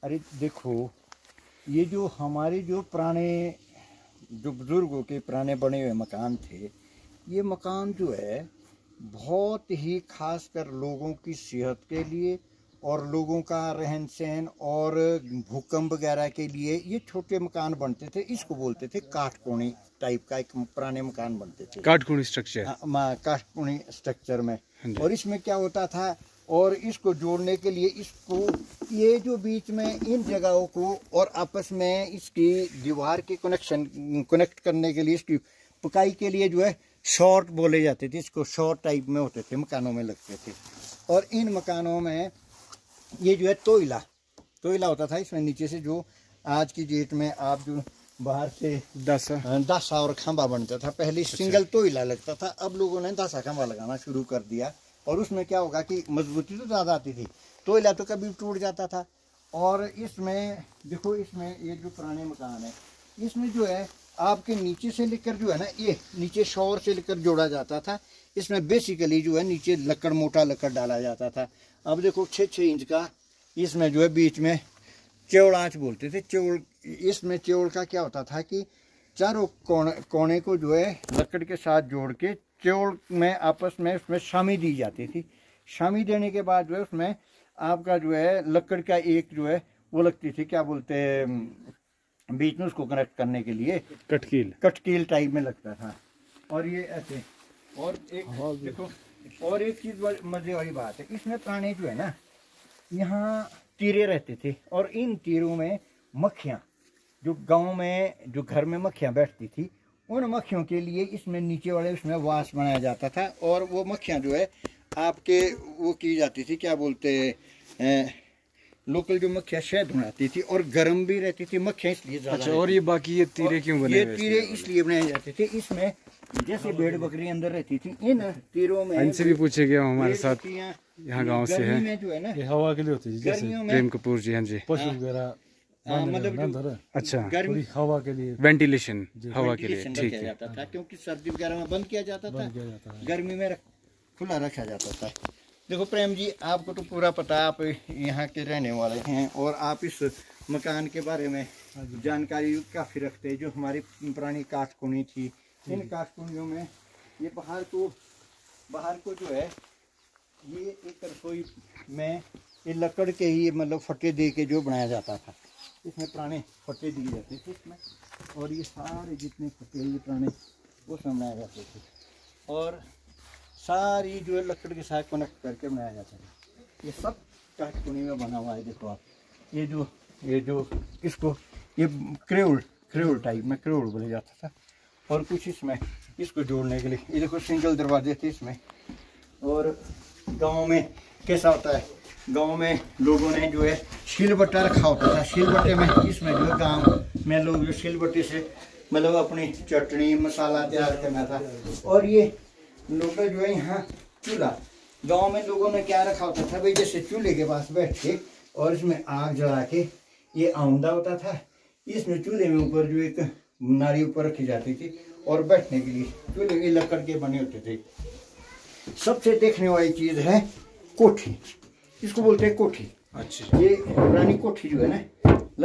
अरे देखो, ये जो हमारे जो पुराने जो बुजुर्गों के पुराने बने हुए मकान थे, ये मकान जो है बहुत ही खासकर लोगों की सेहत के लिए और लोगों का रहन सहन और भूकंप वगैरह के लिए ये छोटे मकान बनते थे। इसको बोलते थे काटकोनी टाइप का एक पुराने मकान बनते थे, काटकोनी स्ट्रक्चर। काटकोनी स्ट्रक्चर में। और इसमें क्या होता था, और इसको जोड़ने के लिए इसको ये जो बीच में इन जगहों को और आपस में इसकी दीवार के कनेक्ट करने के लिए इसकी पकाई के लिए जो है शॉर्ट बोले जाते थे, इसको शॉर्ट टाइप में होते थे, मकानों में लगते थे। और इन मकानों में ये जो है तोयला होता था इसमें नीचे से, जो आज की डेट में आप जो बाहर से दासा और खंबा बनता था, पहले सिंगल तोयला लगता था, अब लोगों ने दासा खंबा लगाना शुरू कर दिया। और उसमें क्या होगा कि मजबूती तो ज़्यादा आती थी, तोयला तो कभी टूट जाता था। और इसमें देखो, इसमें ये जो पुराने मकान है, इसमें जो है आपके नीचे से लेकर जो है ना, ये नीचे शॉवर से लेकर जोड़ा जाता था। इसमें बेसिकली जो है नीचे लकड़, मोटा लकड़ डाला जाता था। अब देखो 6-6 इंच का इसमें जो है बीच में चौड़ आँच बोलते थे, चौड़। इसमें चौड़ का क्या होता था कि चारों कोने को जो है लकड़ के साथ जोड़ के चौड़ में आपस में उसमें शामी दी जाती थी। शामी देने के बाद जो है उसमें आपका जो है लकड़ का एक जो है वो लगती थी, क्या बोलते हैं, बीच में उसको कनेक्ट करने के लिए कटकील टाइप में लगता था। और ये ऐसे, और एक देखो, और एक चीज़ मजे वाली बात है, इसमें पुराने जो है ना, यहाँ तीरे रहते थे, और इन तीरों में मक्खियाँ, जो गांव में जो घर में मक्खियाँ बैठती थी, उन मक्खियों के लिए इसमें नीचे वाले उसमें वास बनाया जाता था। और वो मक्खियाँ जो है आपके वो की जाती थी, क्या बोलते हैं, लोकल जो मक्खियाँ शहद बनाती थी, और गर्म भी रहती थी मक्खियाँ, इसलिए ज़्यादा। अच्छा, और ये बाकी ये तीरे क्यों बने? ये तीरे इसलिए बनाए जाते थे, इसमें जैसे भेड़ बकरी अंदर रहती थी, इन तीरों में। इनसे भी पूछे गया, हमारे साथ यहाँ गांव से है, में जो है ना, ये हवा के लिए होती है, जैसे प्रेम कपूर जी। हाँ जी, पशु वगैरह मतलब अच्छा, थोड़ी हवा के लिए, वेंटिलेशन हवा के लिए, ठीक है। जाता था, क्योंकि सर्दी वगैरह में बंद किया जाता था, गर्मी में खुला रखा जाता था। देखो प्रेम जी, आपको तो पूरा पता है, आप यहाँ के रहने वाले हैं और आप इस मकान के बारे में जानकारी काफ़ी रखते हैं। जो हमारी पुरानी काटकुनी थी, इन काटकुनियों में ये बाहर को जो है, ये एक रसोई में ये लकड़ के ही मतलब फट्टे दे के जो बनाया जाता था, इसमें पुराने फट्टे दिए जाते थे इसमें, और ये सारे जितने फट्टे ये पुराने वो सब बनाए जाते थे, और सारी जो है लकड़ के साथ कनेक्ट करके बनाया जाता था। ये सब काटकुनी में बना हुआ है। देखो आप, ये जो इसको ये क्रेउल टाइप में क्रेउल बोला जाता था। और कुछ इसमें इसको जोड़ने के लिए ये देखो सिंगल दरवाजे थे इसमें। और गाँव में कैसा होता है, गांव में लोगों ने जो है सिलबट्टा रखा होता था, सिलबट्टे में इसमें जो है गांव में लोग जो सिलबट्टे से मतलब अपनी चटनी मसाला तैयार करना था। और ये लोग जो है यहाँ चूल्हा, गांव में लोगों ने क्या रखा होता था भाई, जैसे चूल्हे के पास बैठ के और इसमें आग जला के, ये आउंदा होता था, इसमें चूल्हे में ऊपर जो एक नारी ऊपर रखी जाती थी, और बैठने के लिए चूल्हे के लकड़ के बने होते थे। सबसे देखने वाली चीज़ है कोठी, इसको बोलते हैं कोठी। अच्छा, ये पुरानी कोठी जो है ना,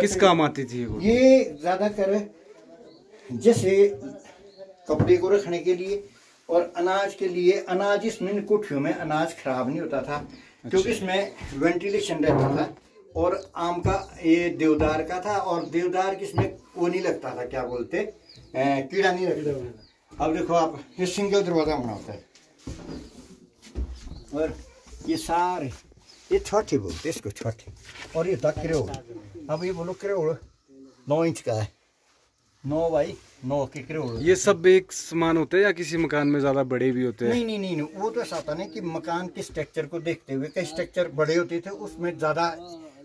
किस काम आती थी ये ज़्यादातर जैसे कपड़े को रखने के लिए और अनाज के लिए। अनाज इसमें कोठियों में अनाज खराब नहीं होता था, क्योंकि इसमें वेंटिलेशन रहता था, और आम का ये देवदार का था, और देवदार किसमें वो नहीं लगता था, क्या बोलते कीड़ा नहीं लगता था। अब देखो आप, ये सिंगल दरवाजा बना होता है, और ये सारे ये छठी बोलते इसको, छठी। और ये था क्रेउल। अब ये बोलो क्रेउल 9 इंच का है, 9 बाई 9 के क्रेउल। ये सब एक समान होते हैं या किसी मकान में ज्यादा बड़े भी होते हैं? नहीं, वो तो ऐसा होता नहीं कि मकान के स्ट्रक्चर को देखते हुए, कई स्ट्रक्चर बड़े होते थे, उसमें ज़्यादा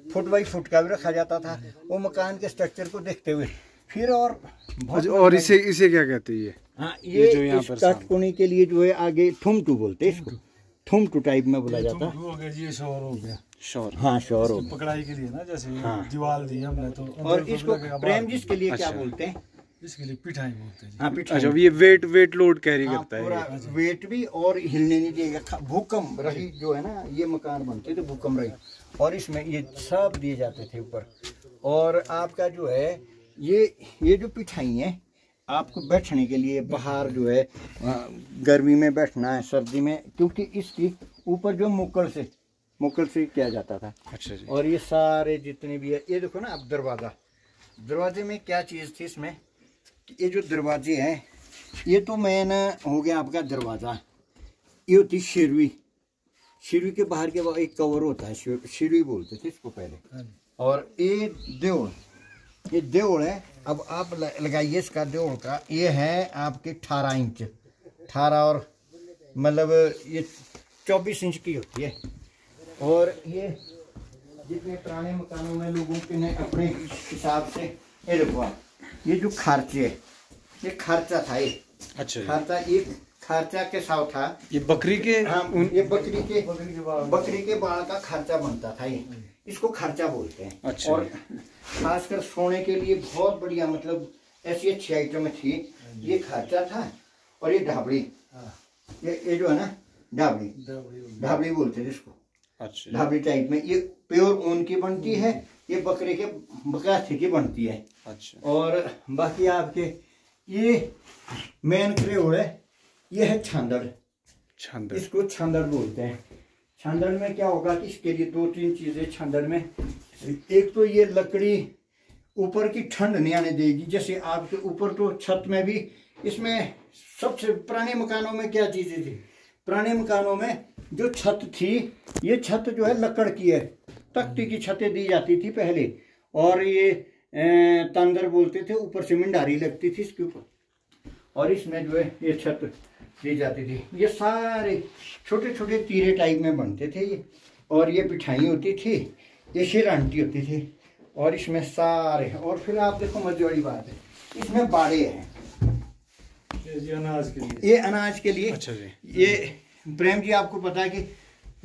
फुट बाई फुट का भी रखा जाता था, वो मकान के स्ट्रक्चर को देखते हुए फिर। और इसे क्या कहते हैं? हाँ, ये जो यहाँ पर काटकुनी के लिए जो है आगे ठुमटू बोलते हैं इसको, ठुमटू टाइप में बोला जाता है। हो गया जी, शोर हो गया, शोर। हाँ, शोर हो गया, पकड़ाई के लिए ना, जैसे दीवार दी हमने तो। और इसको प्रेम जिसके लिए क्या बोलते हैं, इसके लिए पिठाई बोलते हैं। हाँ, पिठाई। अच्छा, ये वेट लोड कैरी करता है, पूरा वेट भी, और हिलने नहीं देगा। भूकंप रही जो है ना, ये मकान बनते थे भूकंप रही, और इसमें ये सब दिए जाते थे ऊपर। और आपका जो है ये जो पिठाई है आपको बैठने के लिए, बाहर जो है गर्मी में बैठना है, सर्दी में, क्योंकि इसकी ऊपर जो मुकल से किया जाता था। अच्छा जी। और ये सारे जितने भी है, ये देखो ना अब दरवाजे में क्या चीज़ थी इसमें, ये जो दरवाजे हैं ये तो मेन हो गया आपका दरवाज़ा। ये होती शिरवी के बाहर के एक कवर होता है, शिरवी बोलते थे इसको पहले। और ये देवल है। अब आप लगाइए इसका देवल का, ये है आपके 18 इंच, 18 और मतलब ये 24 इंच की होती है। और ये जितने पुराने मकानों में लोगों के ने अपने हिसाब से, ये देखो ये जो खर्चे, ये खर्चा था ये। अच्छा, खर्चा, ये खर्चा के साथ था। ये बकरी के, हाँ, ये बकरी के बाल का खर्चा बनता था ये, इसको खर्चा बोलते हैं। अच्छा। और खासकर सोने के लिए बहुत बढ़िया, मतलब ऐसी अच्छी आइटम थी। ये खर्चा था और ये ढाबड़ी, ये जो है ना ढाबड़ी बोलते थे इसको। अच्छा। ढाबड़ी टाइप में, ये प्योर ऊन की बनती है, ये बकराथी की बनती है। अच्छा। और बाकी आपके ये मेन क्रेओल है, ये है छांदड़, इसको छांदड़ बोलते हैं। छांदड़ में क्या होगा कि इसके लिए 2-3 चीजें छांदड़ में, एक तो ये लकड़ी ऊपर की ठंड नहीं आने देगी। जैसे आपके ऊपर तो छत में भी, इसमें सबसे पुराने मकानों में क्या चीजें थी, पुराने मकानों में जो छत थी, ये छत जो है लकड़ की है, तख्ती की छतें दी जाती थी पहले। और ये तंदर बोलते थे, ऊपर से मिंडारी लगती थी इसके ऊपर, और इसमें जो है ये छत दी जाती थी। ये सारे छोटे छोटे तीरे टाइप में बनते थे ये। और ये पिठाई होती थी, ये शिरांटी होती थी, और इसमें सारे। और फिर आप देखो मजे वाली बात है, इसमें बाड़े हैं, ये अनाज के लिए, ये अनाज के लिए। अच्छा जी। ये प्रेम जी आपको पता है कि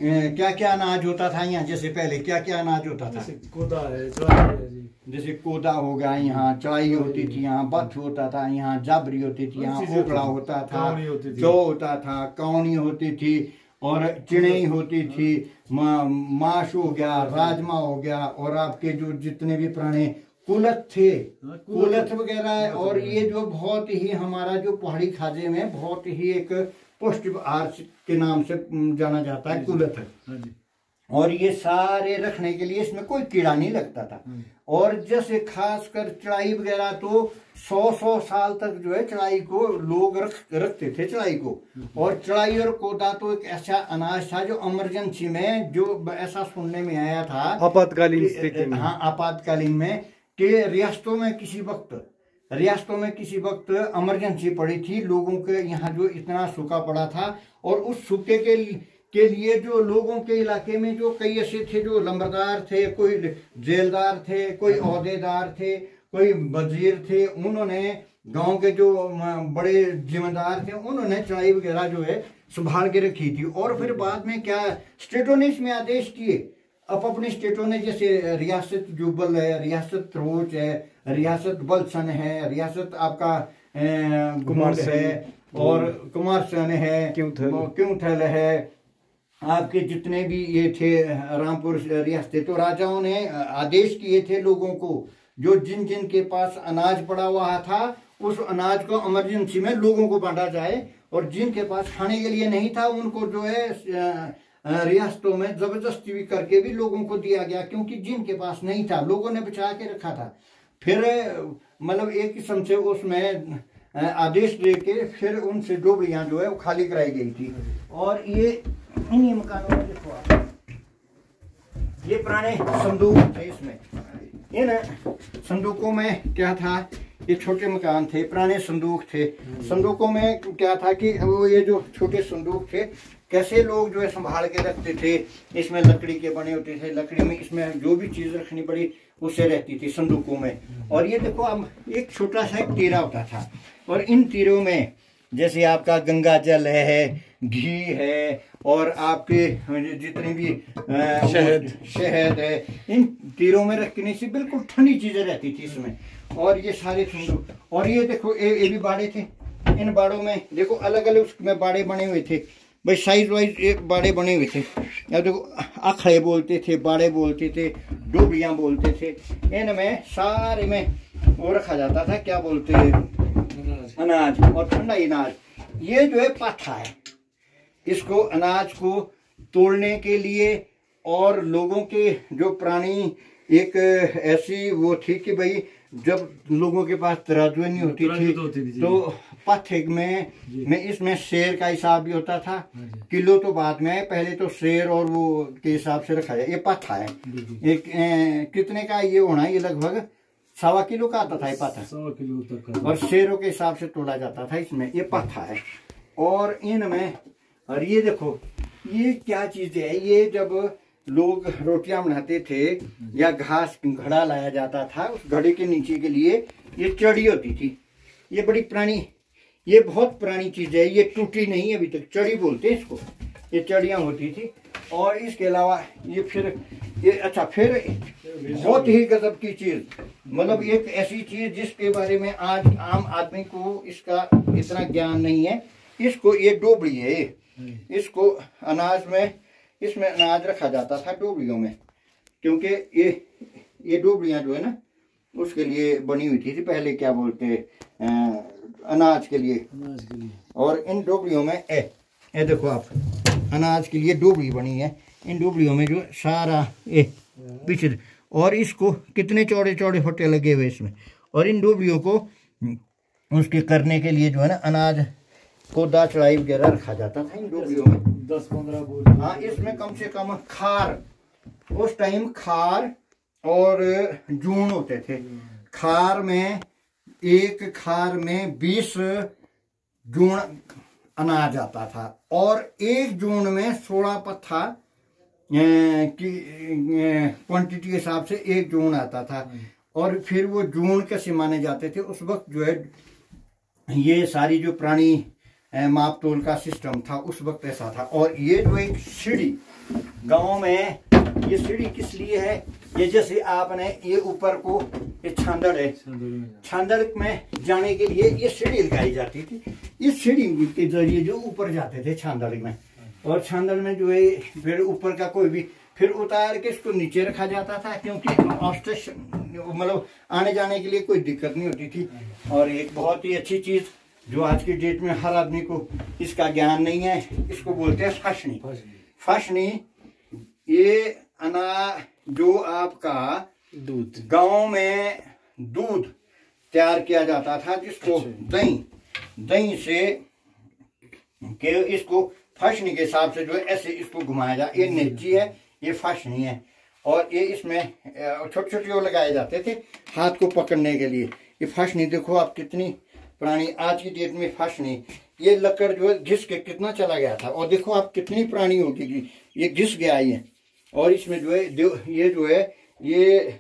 क्या क्या अनाज होता था यहाँ, जैसे पहले क्या क्या अनाज होता था? कोदा है, चढ़ाई है जी। जैसे कोदा हो गया, यहाँ चढ़ाई होती थी, यहाँ बथ होता था, यहाँ जाबरी होती थी, यहाँ ओकड़ा होता था, जौ होता था, कौनी होती थी, और चिड़ई होती थी, माश हो गया, राजमा हो गया, और आपके जो जितने भी पुराने कुलत थे, कुलत वगैरह। और ये जो बहुत ही हमारा जो पहाड़ी खाजे में बहुत ही एक पौष्टिक आहार के नाम से जाना जाता है, कुलत है। और ये सारे रखने के लिए इसमें कोई कीड़ा नहीं लगता था। और जैसे खासकर चढ़ाई वगैरह तो 100 साल तक जो है चढ़ाई को लोग रखते थे चढ़ाई को। और चढ़ाई और कोदा तो एक ऐसा अनाज था जो इमरजेंसी में, जो ऐसा सुनने में आया था आपातकालीन स्थिति में, हाँ आपातकालीन में, कि रियासतों में किसी वक्त इमरजेंसी पड़ी थी, लोगों के यहाँ जो इतना सूखा पड़ा था। और उस सूखे के लिए जो लोगों के इलाके में जो कई ऐसे थे जो लंबरदार थे, कोई जेलदार थे, कोई ओहदेदार थे, कोई वजीर थे, उन्होंने गांव के जो बड़े जिम्मेदार थे, उन्होंने चढ़ाई वगैरह जो है संभाल के रखी थी। और फिर बाद में क्या स्टेटों ने इसमें आदेश किए, अपनी स्टेटों ने, जैसे रियासत जुब्बल है, रियासत रोच है, रियासत बलसन है, रियासत आपका कुमारसन है, और कुमारसन है, क्यूंथल है, आपके जितने भी ये थे रामपुर रियासतें। तो राजाओं ने आदेश किए थे लोगों को, जो जिन जिन के पास अनाज पड़ा हुआ था उस अनाज को इमरजेंसी में लोगों को बांटा जाए, और जिनके पास खाने के लिए नहीं था उनको जो है रियासतों में जबरदस्ती भी करके भी लोगों को दिया गया, क्योंकि जिनके पास नहीं था लोगों ने बचा के रखा था। फिर मतलब एक किस्म से उसमें आदेश दे के फिर उनसे डोबड़ियां जो है वो खाली कराई गई थी। और ये इन्हीं मकानों में देखो आप, ये पुराने संदूक थे, इसमें इन संदूकों में क्या था, ये छोटे मकान थे, पुराने संदूक थे। संदूकों में क्या था कि वो ये जो छोटे संदूक थे, कैसे लोग जो है संभाल के रखते थे। इसमें लकड़ी के बने होते थे, लकड़ी में इसमें जो भी चीज रखनी पड़ी उससे रहती थी संदूकों में। और ये देखो अब एक छोटा सा एक तीरा होता था, और इन तीरों में जैसे आपका गंगा जल है, घी है, और आपके जितनी भी शहद है, इन तीरों में रखने से बिल्कुल ठंडी चीजें रहती थी इसमें। और ये सारे संदूक, और ये देखो ये भी बाड़े थे, इन बाड़ों में देखो अलग अलग उसमें बाड़े बने हुए थे। भाई साइज वाइज बाड़े बने हुए थे। अब देखो अखड़े बोलते थे, बाड़े बोलते थे, डोबियाँ बोलते थे। इनमें सारे में वो रखा जाता था, क्या बोलते हैं, अनाज और ठंडा अनाज। ये जो है पाथा है, इसको अनाज को तोड़ने के लिए। और लोगों के जो प्राणी एक ऐसी वो थी कि भाई जब लोगों के पास तराजू नहीं होती थी तो पाथे में इसमें शेर का हिसाब भी होता था। किलो तो बाद में, पहले तो शेर और वो के हिसाब से रखा जाए। ये पाथा है, एक कितने का ये होना, ये लगभग 1.25 किलो का आता था ये पाथा, 100 किलो तक का। और शेरों के हिसाब से तोड़ा जाता था इसमें। ये पाथा है। और इनमें, और ये देखो ये क्या चीज है, ये जब लोग रोटियां बनाते थे या घास घड़ा लाया जाता था, उस घड़े के नीचे के लिए ये चढ़ी होती थी। ये बड़ी पुरानी, ये बहुत पुरानी चीज है, ये टूटी नहीं अभी तक, चढ़ी बोलते हैं इसको। ये चढ़ियां होती थी। और इसके अलावा ये फिर ये अच्छा, फिर बहुत ही गजब की चीज, मतलब एक ऐसी चीज जिसके बारे में आज आम आदमी को इसका इतना ज्ञान नहीं है। इसको, ये डोबड़ी है, इसको अनाज में, इसमें अनाज रखा जाता था डोबड़ियों में, क्योंकि ये डोबड़ियाँ जो है ना उसके लिए बनी हुई थी पहले, क्या बोलते अनाज के लिए। और इन डोबड़ियों में ए देखो आप, अनाज के लिए डोबड़ी बनी है। इन डोबड़ियों में जो सारा पीछे, और इसको कितने चौड़े चौड़े फट्टे लगे हुए इसमें। और इन डोबड़ियों को उसके करने के लिए जो है ना अनाज को दा चढ़ाई वगैरह रखा जाता था इन डोबड़ियों में। 10-15 बोरी। हाँ, इसमें कम से कम खार, उस टाइम खार और जून होते थे। खार में, एक खार में 20 जून अनाज आता था, और एक जून में 16 पत्था की क्वांटिटी के हिसाब से एक जून आता था। और फिर वो जून कैसे माने जाते थे उस वक्त, जो है ये सारी जो पुरानी माप तोल का सिस्टम था उस वक्त ऐसा था। और ये जो एक सीढ़ी गांव में, ये सीढ़ी किस लिए है, ये जैसे आपने ये ऊपर को, ये छांदड़ है, छांदड़ में जाने के लिए ये सीढ़ी लगाई जाती थी। इस सीढ़ी के जरिए जो ऊपर जाते थे छांदड़ में, और छांदड़ में जो है फिर ऊपर का कोई भी फिर उतार के इसको नीचे रखा जाता था, क्योंकि मतलब आने जाने के लिए कोई दिक्कत नहीं होती थी। और एक बहुत ही अच्छी चीज जो आज की डेट में हर आदमी को इसका ज्ञान नहीं है, इसको बोलते हैं फाशनी। फाशनी, ये जो आपका दूध, गांव में दूध तैयार किया जाता था, जिसको दही से के इसको फाशनी के हिसाब से जो है ऐसे इसको घुमाया जा। ये नेची है, ये फाशनी है। और ये इसमें छोटे छोटे वो लगाए जाते थे हाथ को पकड़ने के लिए। ये फाशनी देखो आप कितनी पुरानी, आज की डेट में फाशनी, ये लकड़ जो है घिस के कितना चला गया था, और देखो आप कितनी पुरानी होगी, ये घिस गया ये। और इसमें जो है ये जो है ये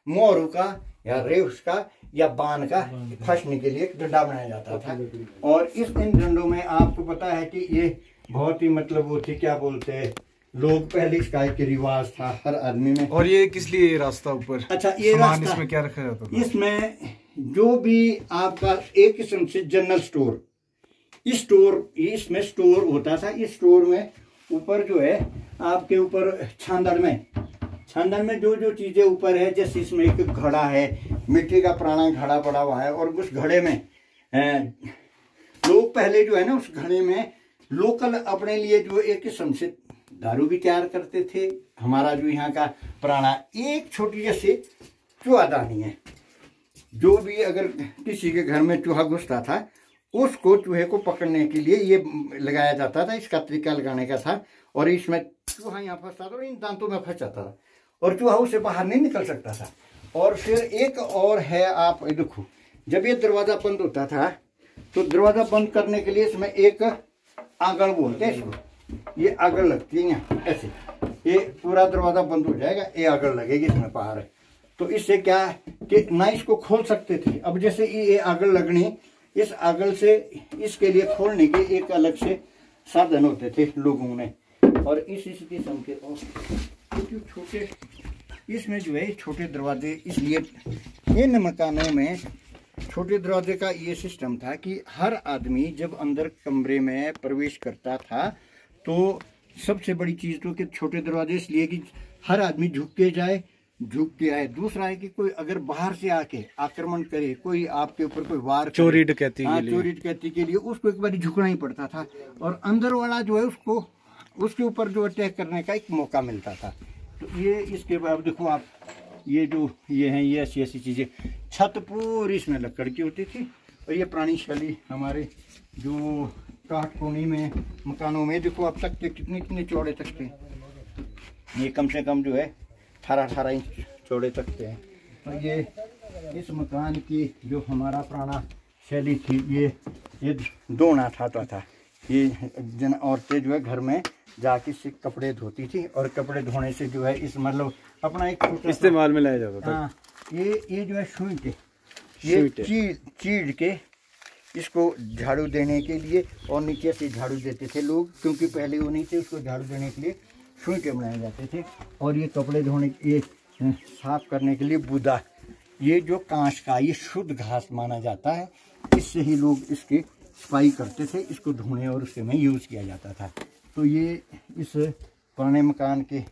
मोरू का या रेव्स का या बान का फाशनी के लिए एक डंडा बनाया जाता था। और इन डंडों में आपको पता है कि ये बहुत ही मतलब वो थी, क्या बोलते हैं लोग, पहले इसका एक रिवाज था हर आदमी में। और ये किस लिए ये रास्ता ऊपर, अच्छा ये रास्ता, इसमें क्या रखा जाता था? इसमें जो भी आपका एक किस्म से जनरल स्टोर, इसमें स्टोर होता था। इस स्टोर में ऊपर जो है आपके ऊपर छांदड़ में जो चीजें ऊपर है, जैसे इसमें एक घड़ा है, मिट्टी का पुराना घड़ा पड़ा हुआ है, और उस घड़े में लोग पहले जो है ना उस घड़े में लोकल अपने लिए जो एक किस्म से दारू भी तैयार करते थे। हमारा जो यहाँ का पुराना एक छोटी जैसी चूहादानी है, जो भी अगर किसी के घर में चूहा घुसता था उसको, चूहे को पकड़ने के लिए ये लगाया जाता था। इसका तरीका लगाने का था, और इसमें चूहा यहाँ फंसता था और इन दांतों में फंस जाता था, और चूहा उससे बाहर नहीं निकल सकता था। और फिर एक और है, आप देखो जब ये दरवाजा बंद होता था तो दरवाजा बंद करने के लिए इसमें एक आगल बोलते हैं इसको, ये आगल लगती है यहाँ ऐसे, ये पूरा दरवाजा बंद हो जाएगा, ये आगल लगेगी इसमें बाहर। तो इससे क्या है कि ना इसको खोल सकते थे। अब जैसे ये आगल लगनी, इस आगल से इसके लिए खोलने के एक अलग से साधन होते थे लोगों ने। और इस किस्म के छोटे, इसमें जो है छोटे दरवाजे, इसलिए इन मकानों में छोटे दरवाजे का ये सिस्टम था कि हर आदमी जब अंदर कमरे में प्रवेश करता था तो सबसे बड़ी चीज़ तो कि छोटे दरवाजे इसलिए कि हर आदमी झुक के जाए, झुक के आए। दूसरा है कि कोई अगर बाहर से आके आक्रमण करे, कोई आपके ऊपर कोई वार, चोरी डकैती के लिए उसको एक बार झुकना ही पड़ता था, और अंदर वाला जो है उसको उसके ऊपर जो अटैक करने का एक मौका मिलता था। तो ये इसके बाद देखो आप, ये जो ये हैं, ये ऐसी ऐसी चीज़ें, छत पूरी इसमें लकड़ की होती थी। और ये पुरानी शैली हमारे जो काटकोनी में मकानों में देखो आप, तख्ते कितने कितने चौड़े तख्ते हैं, ये कम से कम जो है 18-18 इंच चौड़े तख्ते हैं। और ये इस मकान की जो हमारा पुराना शैली थी, ये धोना था। ये जन औरतें जो है घर में जाके से कपड़े धोती थी, और कपड़े धोने से जो है इस मतलब अपना एक इस्तेमाल में लाया जाता था। हाँ, ये जो है शूट, ये चीड़ के इसको झाड़ू देने के लिए, और नीचे से झाड़ू देते थे लोग, क्योंकि पहले वो नहीं थे, उसको झाड़ू देने के लिए शूटे बनाए जाते थे। और ये कपड़े धोने, ये साफ करने के लिए बुदा, ये जो कांच का, ये शुद्ध घास माना जाता है, इससे ही लोग इसकी सफाई करते थे, इसको धोने और उसके में यूज़ किया जाता था। तो ये इस पुराने मकान के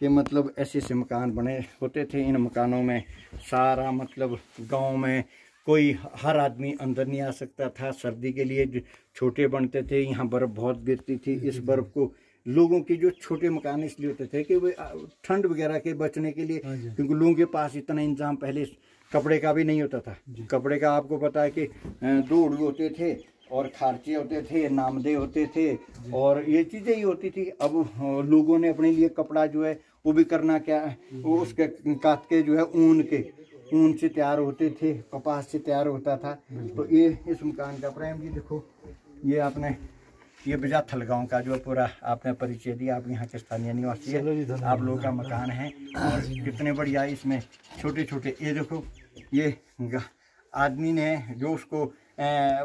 मतलब ऐसे ऐसे मकान बने होते थे। इन मकानों में सारा मतलब गांव में कोई हर आदमी अंदर नहीं आ सकता था। सर्दी के लिए छोटे बनते थे, यहाँ बर्फ़ बहुत गिरती थी। इस बर्फ़ को लोगों के जो छोटे मकान इसलिए होते थे कि वे ठंड वगैरह के बचने के लिए, क्योंकि लोगों के पास इतना इंतजाम पहले कपड़े का भी नहीं होता था। कपड़े का आपको पता है कि दूड़ होते थे, और खारचे होते थे, नामदे होते थे, और ये चीज़ें ही होती थी। अब लोगों ने अपने लिए कपड़ा जो है वो भी करना क्या है, वो उसके काट के जो है ऊन से तैयार होते थे, कपास से तैयार होता था। तो ये इस मकान का प्रेम जी देखो, ये आपने ये बिजाथल गांव का जो पूरा आपने परिचय दिया। आप यहाँ के स्थानीय निवासी है, आप लोगों का मकान है, और कितने बढ़िया इसमें छोटे छोटे, ये देखो ये आदमी ने जो उसको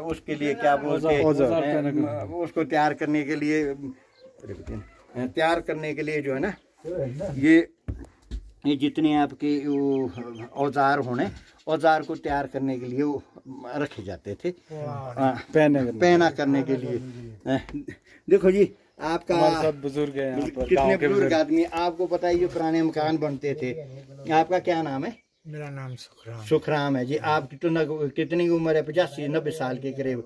उसके लिए क्या बोलते हैं, उसको तैयार करने के लिए जो है ना, ये जितने आपके औजार होने, औजार को तैयार करने के लिए वो रखे जाते थे, पहना करने के लिए। देखो जी, आपका सब बुजुर्ग हैं, कितने बुजुर्ग आदमी, आपको पता है ये पुराने मकान बनते थे। आपका क्या नाम है? मेरा नाम सुखराम है जी। आप कितनी उम्र है? 85-90 साल के करीब?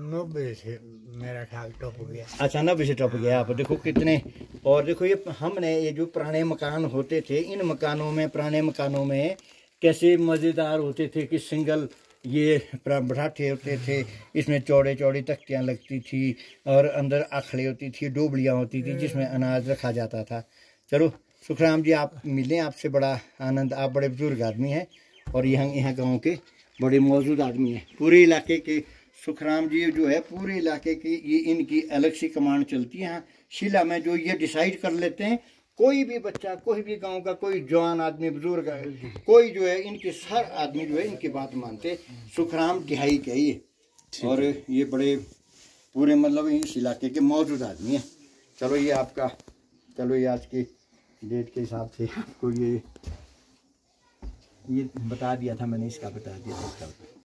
90 से मेरा ख्याल टॉप हो गया। अच्छा, 90 से टॉप गया आप। देखो कितने, और देखो ये हमने ये जो पुराने मकान होते थे, इन मकानों में, पुराने मकानों में कैसे मज़ेदार होते थे कि सिंगल ये बराठे होते थे, इसमें चौड़े चौड़ी तख्तियाँ लगती थी, और अंदर आखड़े होती थी, डोबलियाँ होती थी जिसमें अनाज रखा जाता था। चलो सुखराम जी, आप मिले, आपसे बड़ा आनंद। आप बड़े बुजुर्ग आदमी हैं, और यहाँ गांव के बड़े मौजूद आदमी हैं। पूरे इलाके के सुखराम जी जो है, पूरे इलाके की ये इनकी अलग सी कमांड चलती है। यहाँ शिला में जो ये डिसाइड कर लेते हैं, कोई भी बच्चा, कोई भी गांव का कोई जवान आदमी, बुजुर्ग कोई जो है, इनके हर आदमी जो है इनकी बात मानते। सुखराम तिहाई के ये, और ये बड़े पूरे मतलब इस इलाके के मौजूद आदमी हैं। चलो ये आपका, चलो ये आज की डेट के हिसाब से आपको ये बता दिया था मैंने, इसका बता दिया था।